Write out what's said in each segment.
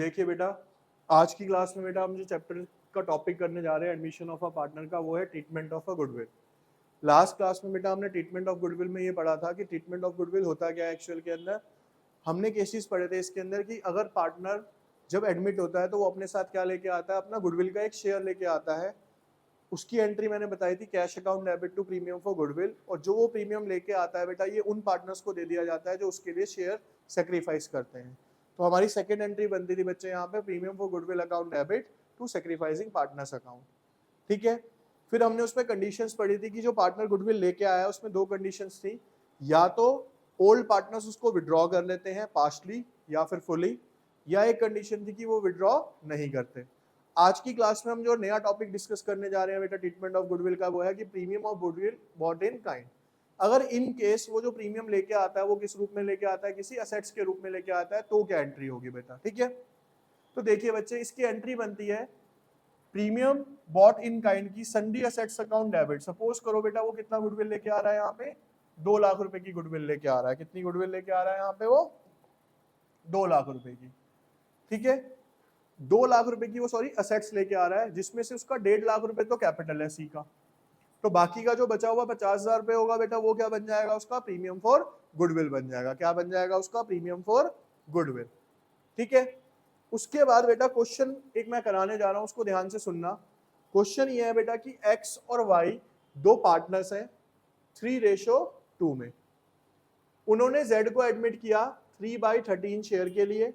देखिए बेटा, आज की क्लास में बेटा हम जो चैप्टर का टॉपिक करने जा रहे हैं एडमिशन ऑफ अ पार्टनर का, वो है treatment of a goodwill. Last class में बेटा हमने ट्रीटमेंट ऑफ गुडविल में ये पढ़ा था कि ट्रीटमेंट ऑफ गुडविल होता क्या है एक्चुअल के अंदर। हमने केसेस पढ़े थे इसके अंदर कि अगर पार्टनर जब एडमिट होता है तो वो अपने साथ क्या लेके आता है, अपना गुडविल का एक शेयर लेके आता है। उसकी एंट्री मैंने बताई थी, cash account debit to premium for goodwill, और जो वो प्रीमियम लेके आता है बेटा ये उन पार्टनर्स को दे दिया जाता है जो उसके लिए शेयर सेक्रीफाइस करते हैं। तो हमारी सेकंड एंट्री बनती थी बच्चे यहाँ पे, premium for goodwill account debit to sacrificing partners account. ठीक है, फिर हमने उसमें कंडीशंस पढ़ी थी कि जो पार्टनर गुडविल लेके आया उसमें दो कंडीशंस थी, या तो ओल्ड पार्टनर्स उसको विड्रॉ कर लेते हैं पार्शली या फिर फुली, या एक कंडीशन थी कि वो विड्रॉ नहीं करते। आज की क्लास में हम जो नया टॉपिक डिस्कस करने जा रहे हैं बेटा ट्रीटमेंट ऑफ गुडविल का, वो है कि premium of goodwill bought in kind. अगर इन केस वो जो प्रीमियम लेके आता है वो किस रूप में लेके आता है, किसी असेट्स के रूप में लेके आता है, तो क्या एंट्री होगी बेटा। ठीक है, तो देखिए बच्चे, इसकी एंट्री बनती है प्रीमियम बॉट इन काइंड की सन्डी असेट्स अकाउंट डेबिट। सपोज करो बेटा वो कितना गुडविल लेके आ रहा है, यहाँ पे 2 लाख रुपए की गुडविल लेके आ रहा है। कितनी गुडविल लेके आ रहा है यहाँ पे वो? 2 लाख रुपए की। ठीक है, 2 लाख रुपए की वो असेट्स लेके आ रहा है, जिसमें से उसका 1.5 लाख रुपए तो कैपिटल है सी का। तो बाकी का जो बचा हुआ 50,000 रुपए होगा बेटा, वो क्या बन जाएगा उसका? प्रीमियम फॉर गुडविल बन जाएगा। क्या बन जाएगा उसका? Premium for goodwill. ठीक है, उसके बाद बेटा क्वेश्चन एक मैं कराने जा रहा हूं, उसको ध्यान से सुनना। क्वेश्चन ये है बेटा कि एक्स और वाई दो पार्टनर्स हैं 3:2 में। उन्होंने जेड को एडमिट किया 3/13 शेयर के लिए।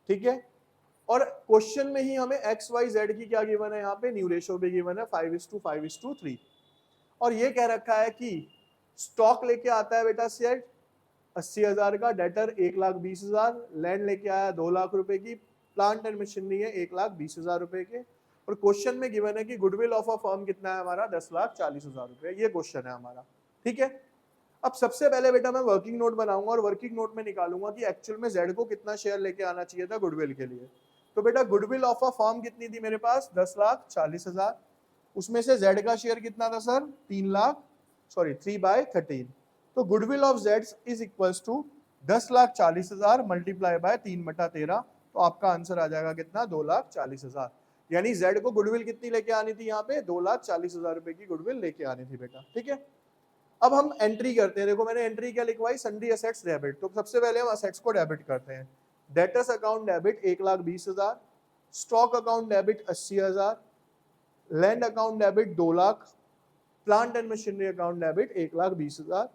ठीक है, और क्वेश्चन में ही हमें एक्स वाई जेड की क्या गिवन है, यहाँ पे न्यू रेशो भी गिवन है 5:5:3। और ये कह रखा है कि स्टॉक लेके आता है बेटा सेट 80,000 का, डेटर 1,20,000, लैंड लेके आया 2 लाख रुपए की, प्लांट एंड मशीनरी है 1,20,000 रुपए के, और क्वेश्चन में गिवन है कि गुडविल ऑफ अ फर्म कितना है हमारा? 10,40,000 रुपए। ये क्वेश्चन है हमारा। ठीक है, अब सबसे पहले बेटा मैं वर्किंग नोट बनाऊंगा और वर्किंग नोट में निकालूंगा कि एक्चुअल में जेड को कितना शेयर लेके आना चाहिए था गुडविल के लिए। तो बेटा गुडविल ऑफ अ फर्म कितनी थी मेरे पास? 10,40,000। उसमें से जेड का शेयर कितना था सर? 3/13। तो goodwill of Z is equals to 10,40,000 multiply by 3/13। तो आपका आंसर आ जाएगा कितना? 2,40,000। यानी जेड को गुडविल कितनी लेके आनी थी? यहाँ पे 2,40,000 रुपए की गुडविल लेके आनी थी बेटा। ठीक है, अब हम एंट्री करते हैं। देखो मैंने एंट्री क्या लिखवाई? Sundry assets debit. तो सबसे पहले हम असेट्स को डेबिट करते हैं। Debtors account debit 1,20,000, stock account debit 80,000, land account debit 2 lakh, plant and machinery account debit 1,20,000।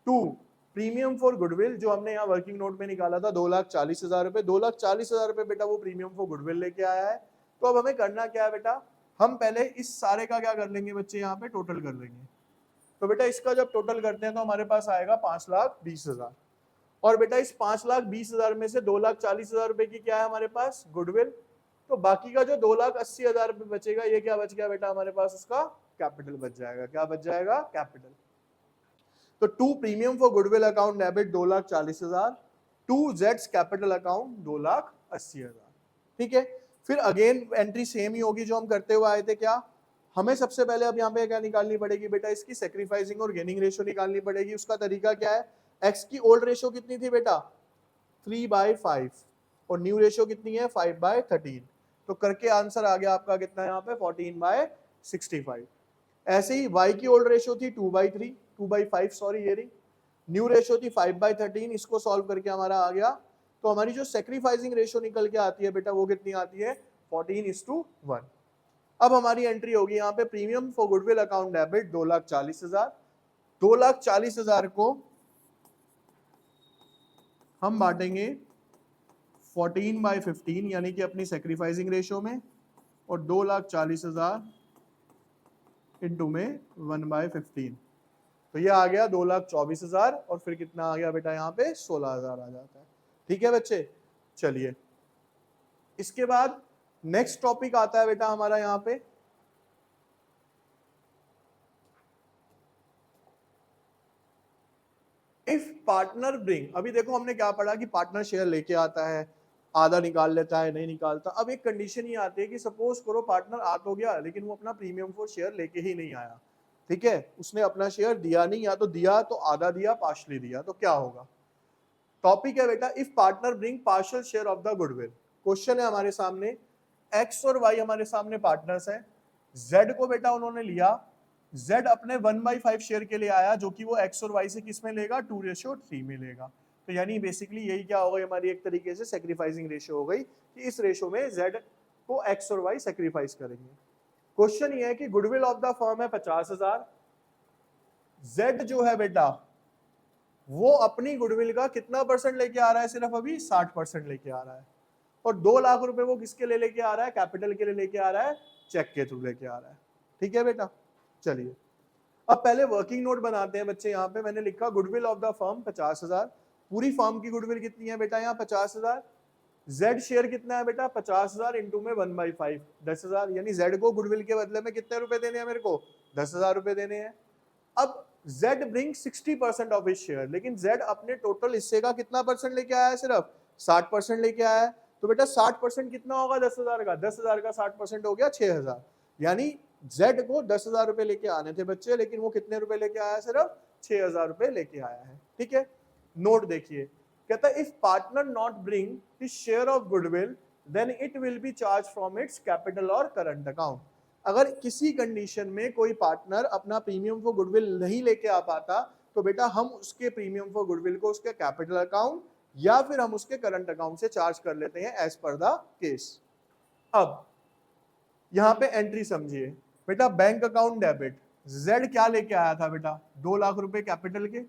To premium for goodwill, जो हमने यहाँ वर्किंग नोट में निकाला था 2,40,000 रुपए। 2,40,000 रुपए बेटा वो प्रीमियम फॉर गुडविल लेके आया है। तो अब हमें करना क्या है बेटा? हम पहले इस सारे का क्या कर लेंगे बच्चे? यहाँ पे टोटल कर लेंगे। तो बेटा इसका जब टोटल करते हैं तो हमारे पास आएगा 5,20,000। और बेटा इस 5,20,000 में से 2,40,000 रुपए की क्या है हमारे पास? गुडविल। तो बाकी का जो 2,80,000 रुपए बचेगा, ये क्या बच गया बेटा हमारे पास? उसका कैपिटल बच जाएगा। क्या बच जाएगा? कैपिटल। तो to premium for goodwill account debit 2,40,000, to जेड्स कैपिटल अकाउंट 2,80,000। ठीक है, फिर अगेन एंट्री सेम ही होगी जो हम करते हुए आए थे। क्या हमें सबसे पहले अब यहाँ पे क्या निकालनी पड़ेगी बेटा? इसकी सेक्रीफाइसिंग और गेनिंग रेशो निकालनी पड़ेगी। उसका तरीका क्या है? एक्स की ओल्ड रेशो कितनी थी बेटा? 3/5, और न्यू रेशो कितनी है? 5/13। तो करके आंसर आ गया आपका कितना यहाँ पे? 14/65। ऐसे ही y की ओल्ड रेशो थी 2/5 सॉरी, ये रही। न्यू रेशो थी 5/13। इसको सॉल्व करके हमारा आ गया। तो हमारी जो सेक्रीफाइसिंग रेशो निकल के आती है बेटा, वो कितनी आती है? 14:1। अब हमारी एंट्री होगी यहाँ पे premium for goodwill account debit 2,40,000। 2,40,000 को हम बांटेंगे 14/15 यानी कि अपनी सेक्रीफाइसिंग रेशो में, और 2,40,000 इंटू में 1/15। तो ये आ गया 2,24,000, और फिर कितना आ गया बेटा यहाँ पे? 16,000 आ जाता है। ठीक है बच्चे, चलिए इसके बाद नेक्स्ट टॉपिक आता है बेटा हमारा यहाँ पे इफ पार्टनर ब्रिंग। अभी देखो हमने क्या पढ़ा कि पार्टनर शेयर लेके आता है, आधा निकाल लेता है, नहीं निकालता। अब एक कंडीशन ही आती है कि सपोज करो पार्टनर आ तो गया लेकिन वो अपना प्रीमियम फॉर शेयर लेके ही नहीं आया। ठीक है, उसने अपना शेयर दिया नहीं, या तो दिया तो आधा दिया, पार्शली दिया, तो क्या होगा? टॉपिक है बेटा if partner bring partial share of the goodwill. Question है हमारे सामने, x और y हमारे सामने पार्टनर्स हैं, z को बेटा उन्होंने लिया, z अपने 1/5 शेयर के लिए आया, जो कि वो x और y से किस में लेगा, 2:3 में लेगा। तो यानी बेसिकली यही क्या हो गई हमारी एक तरीके से सेक्रीफाइसिंग रेशियो हो गई कि इस रेशियो में z को x और y सेक्रीफाइस करेंगे। क्वेश्चन ये है कि गुडविल ऑफ द फर्म है 50,000, z जो है बेटा वो अपनी गुडविल का कितना परसेंट लेके आ रहा है, सिर्फ अभी 60% लेके आ रहा है, और 2 लाख रुपए वो किसके लिए लेके आ रहा है, कैपिटल के लिए लेके आ रहा है, चेक के थ्रू लेके आ रहा है। ठीक है बेटा, चलिए अब पहले वर्किंग नोट बनाते हैं बच्चे। यहाँ पे मैंने लिखा गुडविल ऑफ द फर्म 50,000, पूरी फर्म की गुडविल कितनी है बेटा, यहाँ 50,000, जेड शेयर कितना है बेटा 50,000 इंटू में 1/5 10,000, यानी जेड को गुडविल के बदले में कितने रुपए देने हैं मेरे को, 10,000 रुपए देने हैं। अब Z bring 60% of his share, लेकिन Z अपने टोटल हिस्से का कितना परसेंट लेके आया है, सिर्फ 60% लेके आया है। तो बेटा 60% कितना होगा 10,000 का, 10,000 का 60% हो गया 6,000, यानी Z को 10,000 रुपए लेके आने थे बच्चे, लेकिन वो कितने रुपए लेके आया है, सिर्फ 6,000 रुपए लेके आया है। ठीक है, नोट देखिए, कहता है if partner not bring his share of goodwill then it will be charge from its capital और करंट अकाउंट। अगर किसी कंडीशन में कोई पार्टनर अपना प्रीमियम फॉर गुडविल नहीं लेके आ पाता, तो बेटा हम उसके प्रीमियम फॉर गुडविल को उसके कैपिटल अकाउंट या फिर हम उसके करंट अकाउंट से चार्ज कर लेते हैं एज पर द केस। अब यहाँ पे एंट्री समझिए बेटा, बैंक अकाउंट डेबिट, जेड क्या लेके आया था बेटा, 2 लाख रुपए कैपिटल के,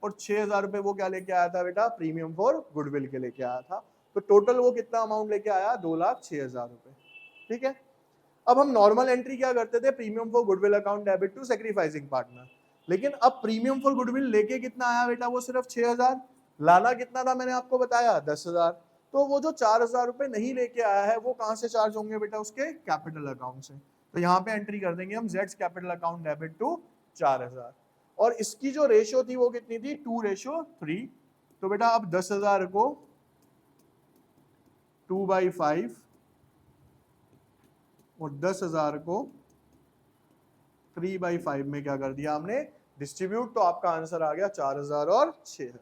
और 6,000 रुपए वो क्या लेके आया था बेटा, प्रीमियम फॉर गुडविल के लेके आया था। तो टोटल वो कितना अमाउंट लेके आया, 2,06,000 रुपए। ठीक है, अब हम नॉर्मल एंट्री क्या करते थे, premium for goodwill account debit to sacrificing partner, लेकिन अब प्रीमियम फॉर गुडविल लेके कितना आया बेटा, वो सिर्फ 6,000, लाना कितना था मैंने आपको बताया 10,000। तो वो जो 4,000 रुपए नहीं लेके आया है वो कहां से चार्ज होंगे बेटा, उसके कैपिटल अकाउंट से। तो यहाँ पे एंट्री कर देंगे हम जेड्स कैपिटल अकाउंट डेबिट टू 4,000, और इसकी जो रेशियो थी वो कितनी थी, 2:3। तो बेटा अब 10,000 को 2/5 और 10,000 को 3/5 में क्या कर दिया हमने, डिस्ट्रीब्यूट, तो आपका आंसर आ गया 4,000 और 6,000।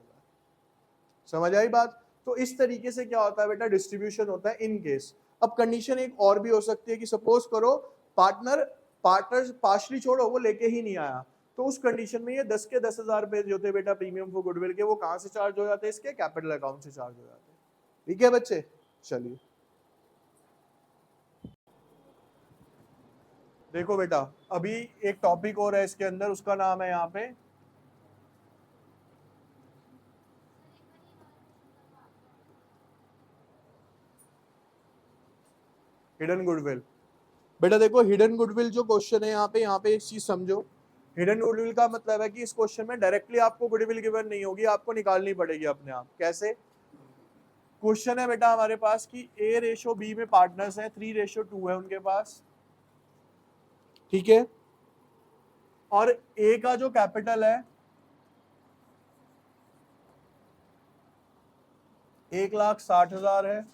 समझ आई बात। तो इस तरीके से क्या होता है बेटा, डिस्ट्रीब्यूशन होता है इन केस। अब कंडीशन एक और भी हो सकती है कि सपोज करो पार्टनर पार्शली छोड़ो, वो लेके ही नहीं आया, तो उस कंडीशन में ये 10 के 10,000 रुपए जो थे बेटा प्रीमियम फॉर गुडविल के, वो कहां से चार्ज हो जाते हैं, इसके कैपिटल अकाउंट से चार्ज हो जाते हैं। ठीक है बच्चे, चलिए देखो बेटा, अभी एक टॉपिक और है इसके अंदर, उसका नाम है यहाँ पे हिडन गुडविल। बेटा देखो हिडन गुडविल जो क्वेश्चन है यहाँ पे एक चीज समझो, हिडन गुडविल का मतलब है कि इस क्वेश्चन में डायरेक्टली आपको गुडविल गिवन नहीं होगी, आपको निकालनी पड़ेगी अपने आप। कैसे, क्वेश्चन है बेटा हमारे पास कि A:B में पार्टनर्स हैं, 3:2 है उनके पास। ठीक है, और A का जो कैपिटल है 1,60,000 है,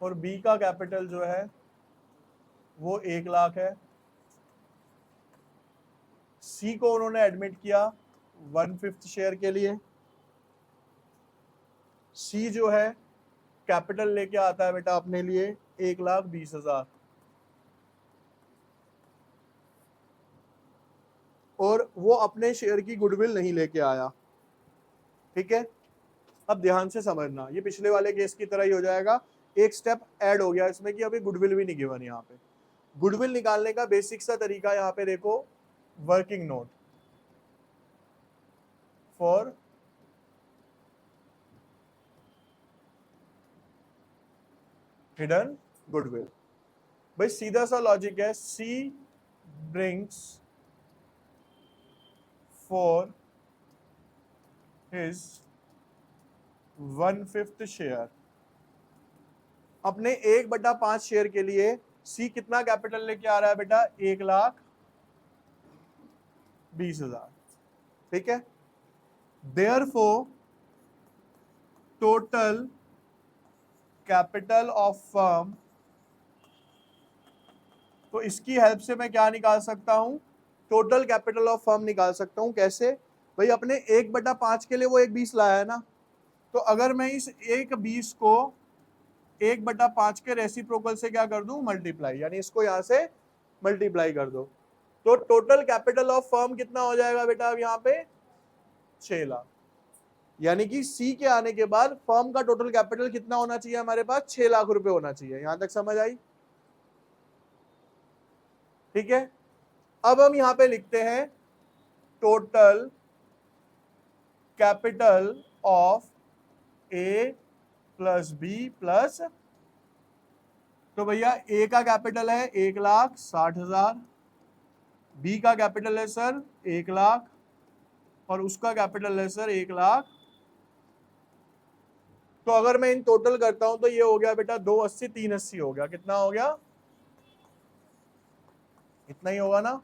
और B का कैपिटल जो है वो 1 लाख है। C को उन्होंने एडमिट किया 1/5 शेयर के लिए। C जो है कैपिटल लेके आता है बेटा अपने लिए 1,20,000, और वो अपने शेयर की गुडविल नहीं लेके आया। ठीक है, अब ध्यान से समझना, ये पिछले वाले केस की तरह ही हो जाएगा, एक स्टेप ऐड हो गया इसमें कि अभी गुडविल भी नहीं गिवन। यहाँ पे गुडविल निकालने का बेसिक सा तरीका यहाँ पे देखो, working note for hidden goodwill. भाई सीधा सा लॉजिक है, C brings for his 1/5 share, अपने 1/5 शेयर के लिए C कितना कैपिटल लेके आ रहा है बेटा, 1,20,000। ठीक है, therefore total capital of firm, तो इसकी हेल्प से मैं क्या निकाल सकता हूं, टोटल कैपिटल ऑफ फर्म निकाल सकता हूं। कैसे भाई, अपने 1/5 के लिए वो 1,20 लाया है ना, तो अगर मैं इस 1/20 को 1/5 के रेसिप्रोकल से क्या कर दूं, मल्टीप्लाई, यानी इसको यहां से मल्टीप्लाई कर दो, तो टोटल कैपिटल ऑफ फर्म कितना हो जाएगा बेटा अब यहाँ पे 6 लाख। यानी कि सी के आने के बाद फर्म का टोटल कैपिटल कितना होना चाहिए हमारे पास, 6 लाख रुपए होना चाहिए। यहां तक समझ आई? ठीक है, अब हम यहां पे लिखते हैं total capital of A plus B plus, तो भैया ए का कैपिटल है 1,60,000, बी का कैपिटल है सर 1 लाख, और उसका कैपिटल है सर 1 लाख। तो अगर मैं इन टोटल करता हूं तो ये हो गया बेटा 280, 380 हो गया। कितना हो गया? इतना ही होगा ना,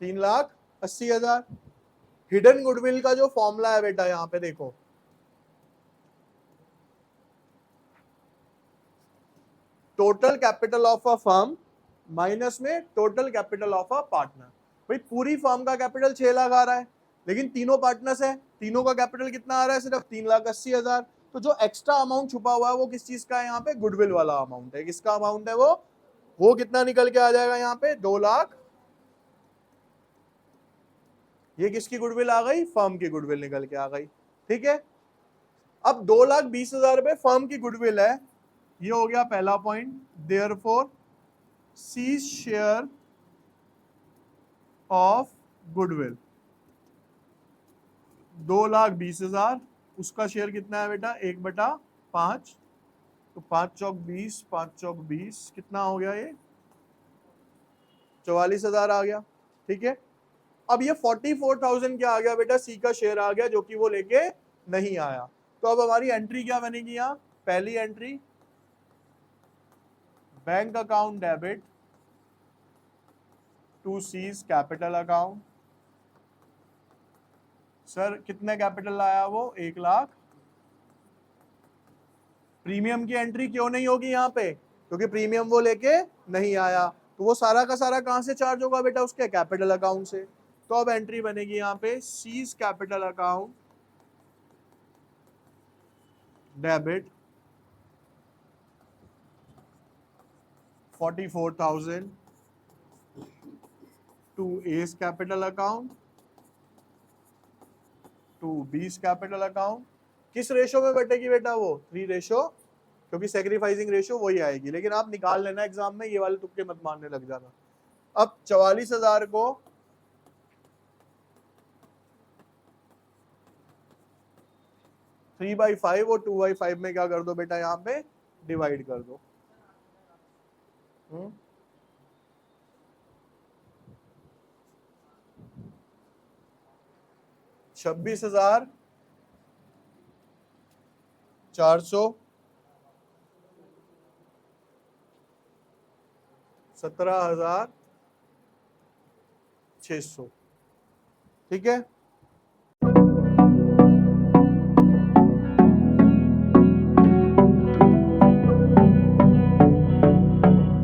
3,80,000। हिडन गुडविल का जो फॉर्मूला है बेटा यहां पे देखो, total capital of a firm minus में total capital of a partner. भाई पूरी फर्म का कैपिटल 6 लाख आ रहा है, लेकिन तीनों पार्टनर्स है, तीनों का कैपिटल कितना आ रहा है, सिर्फ 3,80,000। तो जो एक्स्ट्रा अमाउंट छुपा हुआ है वो किस चीज का है, यहाँ पे गुडविल वाला अमाउंट है। किसका अमाउंट है वो कितना निकल के आ जाएगा यहाँ पे, 2 लाख। ये किसकी गुडविल आ गई, फर्म की गुडविल निकल के आ गई। ठीक है, अब 2,20,000 रुपए फर्म की गुडविल है, ये हो गया पहला point. Therefore C share of goodwill 2,20,000, उसका शेयर कितना है बेटा 1/5, तो 5 चौक 20, 5 चौक 20, कितना हो गया ये 44,000 आ गया। ठीक है, अब ये 44,000 क्या आ गया बेटा, सी का शेयर आ गया, जो कि वो लेके नहीं आया। तो अब हमारी एंट्री क्या बनेगी यहाँ, पहली entry bank account debit to C's capital account. Sir कितने कैपिटल लाया वो, 1 लाख। प्रीमियम की एंट्री क्यों नहीं होगी यहाँ पे, क्योंकि प्रीमियम वो लेके नहीं आया, तो वो सारा का सारा कहां से चार्ज होगा बेटा, उसके कैपिटल अकाउंट से। तो अब एंट्री बनेगी यहाँ पे C's capital account debit 44,000 to A's capital account to B's capital account. किस रेशो में बटेगी बेटा वो, 3 रेशो, क्योंकि सेक्रीफाइसिंग रेशो वही आएगी। लेकिन आप निकाल लेना एग्जाम में, ये वाले तुक्के मत मारने लग जाना। अब 44,000 को 3/5 और 2/5 में क्या कर दो बेटा, यहाँ पे डिवाइड कर दो। 26,400, 17,600। ठीक है,